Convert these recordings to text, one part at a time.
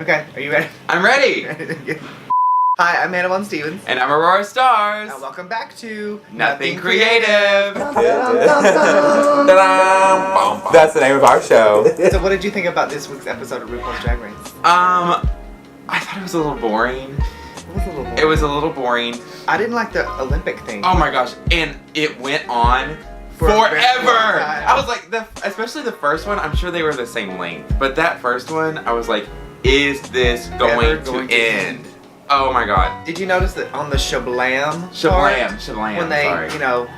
Okay, are you ready? I'm ready! Hi, I'm HannahVonStevens. And I'm Aurora Stars. And welcome back to Nothing Creative. That's the name of our show. So what did you think about this week's episode of RuPaul's Drag Race? I thought it was a little boring. It was a little boring. It was a little boring. I didn't like the Olympic thing. Oh my gosh, and it went on For a forever! very long time. I was like, especially the first one, I'm sure they were the same length. But that first one, I was like, is this going to end? Oh my god. Did you notice that on the Shablam Shablam, when they, sorry. you know,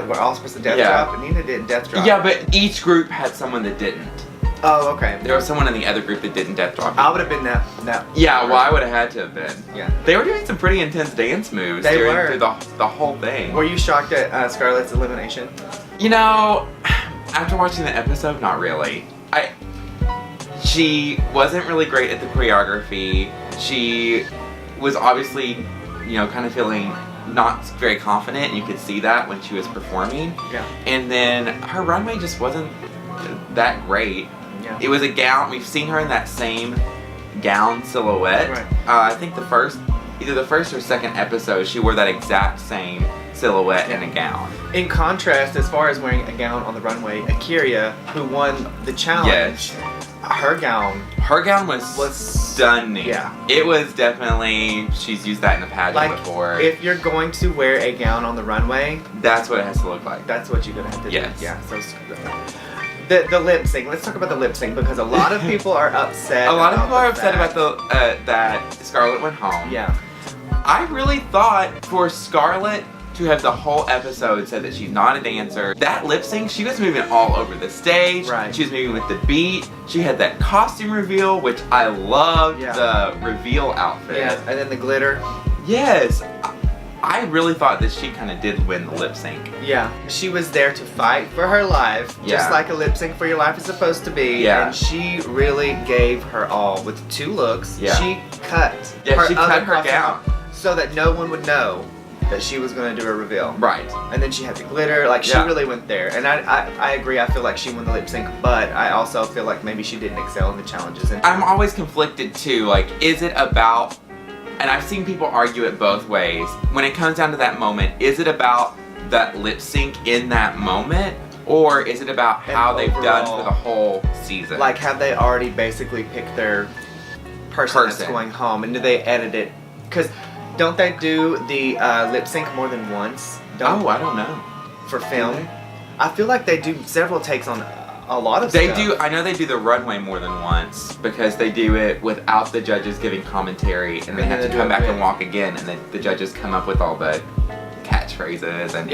were all supposed to death drop, and Nina didn't death drop. Yeah, but each group had someone that didn't. Oh, okay. There was someone in the other group that didn't death drop. I would have been that. Yeah, well, I would have had to have been. Yeah. They were doing some pretty intense dance moves through the whole thing. Were you shocked at Scarlett's elimination? You know, after watching the episode, not really. She wasn't really great at the choreography. She was obviously, you know, kind of feeling not very confident. You could see that when she was performing. Yeah. And then her runway just wasn't that great. Yeah. It was a gown. We've seen her in that same gown silhouette. Right. I think either the first or second episode, she wore that exact same silhouette in a gown. In contrast, as far as wearing a gown on the runway, Akira, who won the challenge, her gown was stunning. Yeah. It was definitely, she's used that in a pageant before. If you're going to wear a gown on the runway, that's what it has to look like. that's what you're going to have to Yes. do. Yeah. So the lip sync. Let's talk about the lip sync because a lot of people are upset. A lot of people are upset fact- about that Scarlett went home. Yeah. I really thought for Scarlett to have the whole episode said that she's not a dancer. That lip sync, she was moving all over the stage. Right. She was moving with the beat. She had that costume reveal, which I loved. Yeah. The reveal outfit. Yeah. And then the glitter. Yes. I really thought that she kind of did win the lip sync. Yeah. She was there to fight for her life, Yeah. just like a lip sync for your life is supposed to be. Yeah. And she really gave her all with 2 looks. Yeah. She cut She cut other her costume gown. off so that no one would know that she was going to do a reveal. Right. And then she had the glitter, like she really went there. And I agree, I feel like she won the lip sync, but I also feel like maybe she didn't excel in the challenges. And I'm always conflicted too, like, is it about, and I've seen people argue it both ways, when it comes down to that moment, is it about that lip sync in that moment, or is it about how they've done for the whole season? like, have they already basically picked their person that's going home, and do they edit it? Because don't they do the lip sync more than once? I don't know. For film? I feel like they do several takes on a lot of They stuff. do, I know they do the runway more than once, because they do it without the judges giving commentary, and they have to come back and walk again, and then the judges come up with all the catchphrases and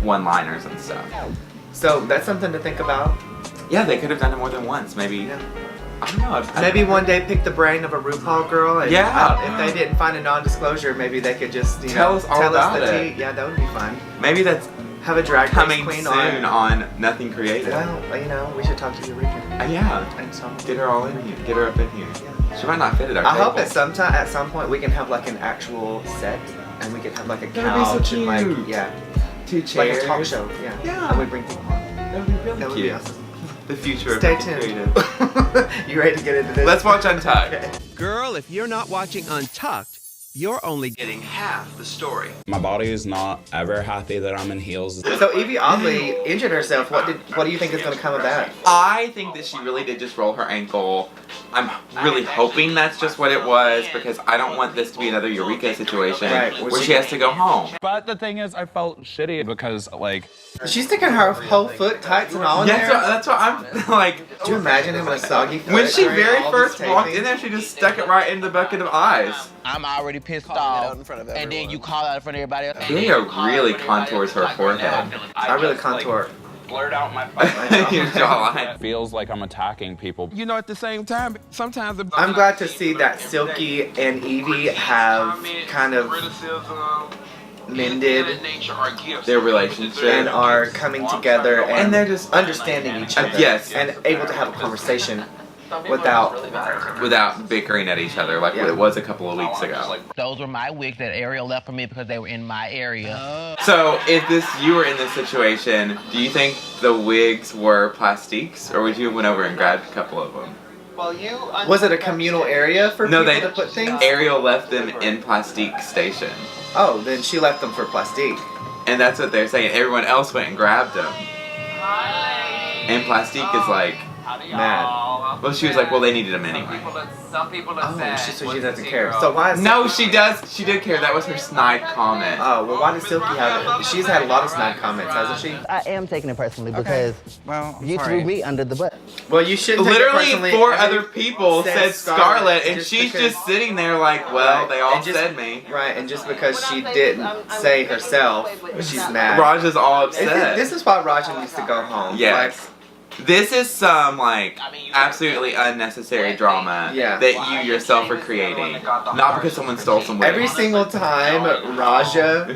one-liners and stuff. So that's something to think about. Yeah, they could have done it more than once, maybe. Yeah. I don't know. Maybe one day pick the brain of a RuPaul girl, and Yeah. if they didn't find a non-disclosure, maybe they could just Tell us all about the it. tea. Yeah, that would be fun. Maybe that's Have a drag race coming queen soon on Nothing Creative. Well, you know, we should talk to Eureka. Yeah. And so Get her all in here. Get her up in here. Yeah. She might not fit at our I table. hope at some point we can have like an actual set, and we can have like a That would be so couch and like cute. 2 2 chairs. like a talk show. Yeah. Yeah. And we bring people on. That would be really That would cute. be awesome. The future Stay of Nothing tuned. Creative. You ready to get into this? Let's watch UnTucked. Okay. Girl, if you're not watching UnTucked, you're only getting half the story. My body is not ever happy that I'm in heels. So Evie oddly injured herself. What do you think is going to come of that? I think that she really did just roll her ankle. I'm really hoping that's just what it was, because I don't want this to be another Eureka situation where she has to go home. But the thing is, I felt shitty because, like... She's sticking her whole foot tights and all in there. That's what I'm like. Could you imagine having a soggy foot? When she carrying very all first this walked taping? in there, she just stuck it right in the bucket of eyes. I'm already pissed off, and then you call out in front of everybody else. Leah really contours her forehead. I really contour. Blurred out my Your jawline. feels like I'm attacking people. You know, at the same time, sometimes I'm glad to see that Silky and Evie have kind of mended Their relationship. and are coming together and they're just understanding each other. yes. And able to have a conversation without bickering at each other like it was a couple of weeks ago. those were my wigs that Ariel left for me because they were in my area. So if you were in this situation, do you think the wigs were plastiques, or would you have went over and grabbed a couple of them? Was it a communal area for No, people to put things? Ariel left them in Plastique Station. Oh, then she left them for Plastique. And that's what they're saying. Everyone else went and grabbed them. And Plastique is like, Mad. well, she was like, well, they needed them anyway. So she doesn't care. So why is No, she does. She did care. That was her snide comment. Oh, well, why does Silky have it? She's had a lot of snide comments, hasn't she? I am taking it personally because Well, you threw me under the bus. Well, you shouldn't take it Literally, personally. 4 Every- other people said Scarlett, and she's because- just sitting there like, well, Right, they all and just- said me. Right, and just because she didn't say herself, she's mad. Raja's all upset. This is why Raja needs to go home. Yes. This is some, like, absolutely unnecessary drama Yeah. that you yourself are creating. Not because someone stole some Every wigs. single time Raja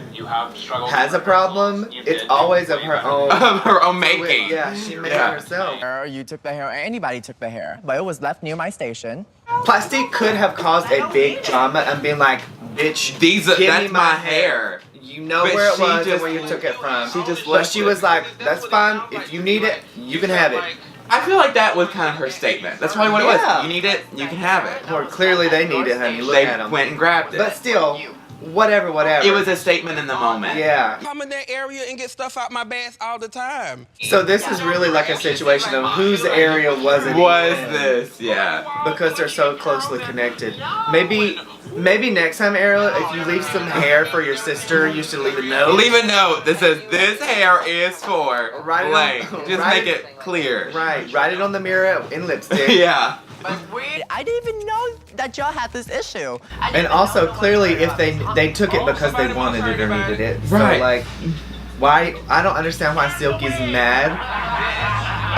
has a problem, it's always of her own. Of her own making. Yeah, she made Yeah. it herself. You took the hair. Anybody took the hair, but it was left near my station. Plastique could have caused a big drama and been like, bitch, give me That's my hair. You know But where it she was and just- where you took it from. she just But left she it. was like, that's fine. If you need it, you can have it. I feel like that was kind of her statement. That's probably what it Yeah. was. You need it, you can have it. Or clearly they need it, honey. Look They at them. went and grabbed it. But still, whatever. It was a statement in the moment. Yeah. I'm in that area and get stuff out my bags all the time. So this is really like a situation of whose area was it? Was even? this? Yeah. Because they're so closely connected. Maybe next time, Ariel, if you leave some hair for your sister, you should leave a note. Leave a note that says this hair is for Write it blank. on- Just write make it clear. Right. Write it on the mirror in lipstick. Yeah. I didn't even know that y'all had this issue. And also, clearly, if they took it because they wanted it or needed it. So, Right. like, why? I don't understand why Silky's mad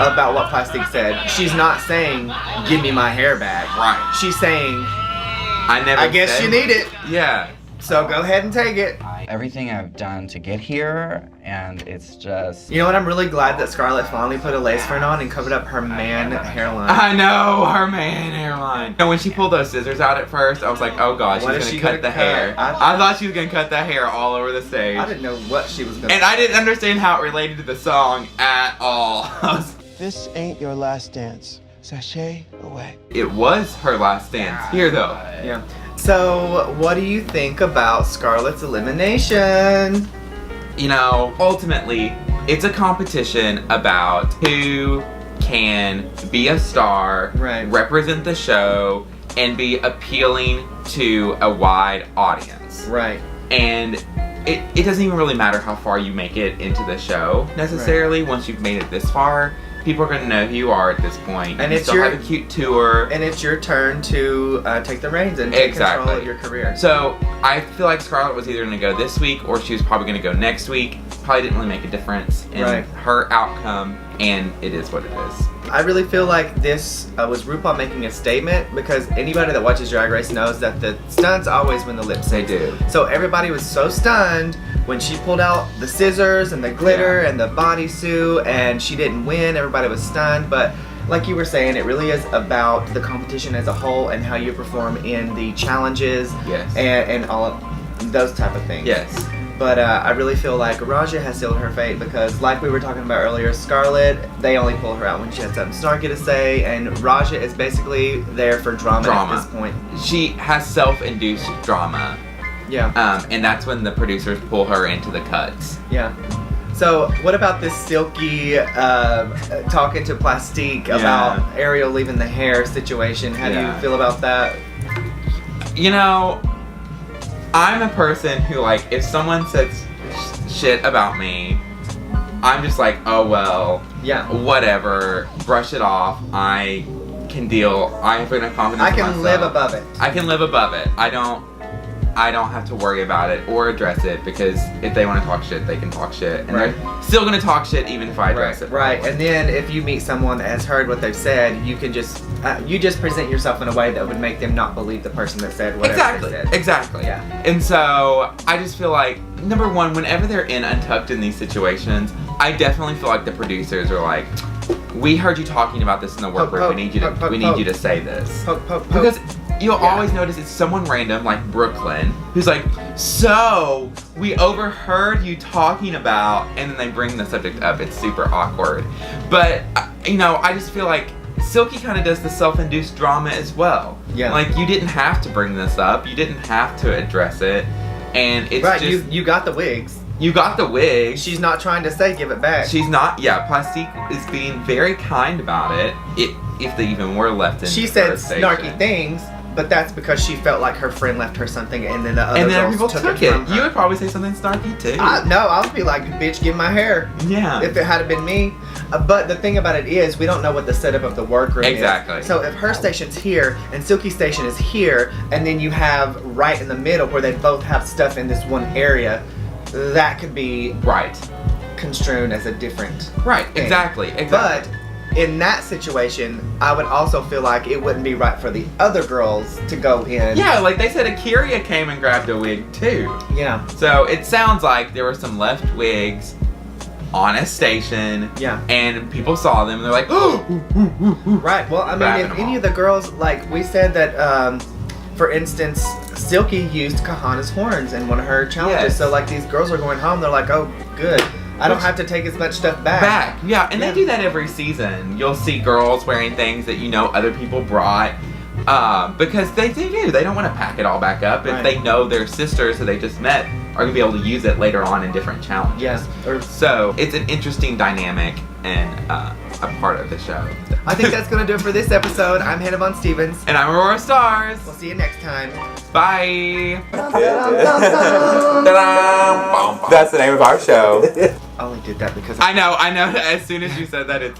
about what Plastique said. She's not saying, give me my hair back. Right. She's saying, I guess said- you need it. Yeah. So go ahead and take it. Everything I've done to get here, and it's just... You know what? I'm really glad that Scarlett finally put a lace front on and covered up her man hairline. I know, her man hairline. And when she pulled those scissors out at first, I was like, oh god, What she's is gonna she cut gonna the cut? hair. I thought she was gonna cut the hair all over the stage. I didn't know what she was gonna And I didn't understand how it related to the song at all. This ain't your last dance. Sashay away. It was her last dance. Here though. Yeah. So, what do you think about Scarlett's elimination? You know, ultimately, it's a competition about who can be a star, Right. represent the show, and be appealing to a wide audience. Right. And it doesn't even really matter how far you make it into the show, necessarily. Once you've made it this far, people are going to know who you are at this point. And you it's still have a cute tour. And it's your turn to take the reins and take control of your career. So I feel like Scarlett was either going to go this week or she was probably going to go next week. Probably didn't really make a difference in Right. her outcome, and it is what it is. I really feel like this was RuPaul making a statement because anybody that watches Drag Race knows that the stunts always win the lip sync. They do. So everybody was so stunned when she pulled out the scissors and the glitter and the bodysuit and she didn't win. Everybody was stunned, but like you were saying, it really is about the competition as a whole and how you perform in the challenges and all of those type of things. Yes. But I really feel like Raja has sealed her fate because, like we were talking about earlier, Scarlett, they only pull her out when she has something snarky to say, and Raja is basically there for drama at this point. She has self-induced drama. Yeah. And that's when the producers pull her into the cuts. Yeah. So, what about this Silky talking to Plastique about Ariel leaving the hair situation? How do you feel about that? You know, I'm a person who, like, if someone says shit about me, I'm just like, oh well, whatever, brush it off. I can deal. I have enough confidence I in can myself. live above it. I can live above it. I don't have to worry about it or address it because if they want to talk shit, they can talk shit, and they're still gonna talk shit even if I address it. Right, and then if you meet someone that has heard what they've said, you can just you just present yourself in a way that would make them not believe the person that said whatever they said. Exactly. Yeah. And so I just feel like, number one, whenever they're in UnTucked in these situations, I definitely feel like the producers are like, we heard you talking about this in the workroom. We need you to say this. Because you'll always notice it's someone random like Brooklyn who's like, so we overheard you talking about, and then they bring the subject up. It's super awkward. But you know, I just feel like Silky kind of does the self-induced drama as well. Yeah. Like, you didn't have to bring this up. You didn't have to address it. And it's right, just... you got the wigs. You got the wig. She's not trying to say give it back. She's not, yeah, Plastique is being very kind about it. If they even were left in She said her station. snarky things, but that's because she felt like her friend left her something and then the other And then girls people took took it from it. her. You would probably say something snarky too. No, I would be like, bitch, give my hair. Yeah. If it had been me. But the thing about it is, we don't know what the setup of the workroom Exactly. is. So if her station's here and Silky's station is here, and then you have right in the middle where they both have stuff in this one area, that could be right construed as a different Right, thing. exactly. But in that situation, I would also feel like it wouldn't be right for the other girls to go in. Yeah, like they said, Akiria came and grabbed a wig too. Yeah. So it sounds like there were some left wigs on a station. Yeah. And people saw them and they're like, oh! Right. Well, I mean, Grabbing if them any all. of the girls, like we said that, for instance, Silky used Kahana's horns in one of her challenges. Yes. So like these girls are going home, they're like, oh, good. I don't have to take as much stuff back. Yeah, and they do that every season. You'll see girls wearing things that you know other people brought. Because they do. They don't want to pack it all back up. If Right. they know their sisters who they just met are going to be able to use it later on in different challenges. Yeah. So it's an interesting dynamic and a part of the show. I think that's going to do it for this episode. I'm HannahVonStevens. And I'm Aurora Stars. We'll see you next time. Bye. That's the name of our show. I only did that because I know. As soon as you said that, it's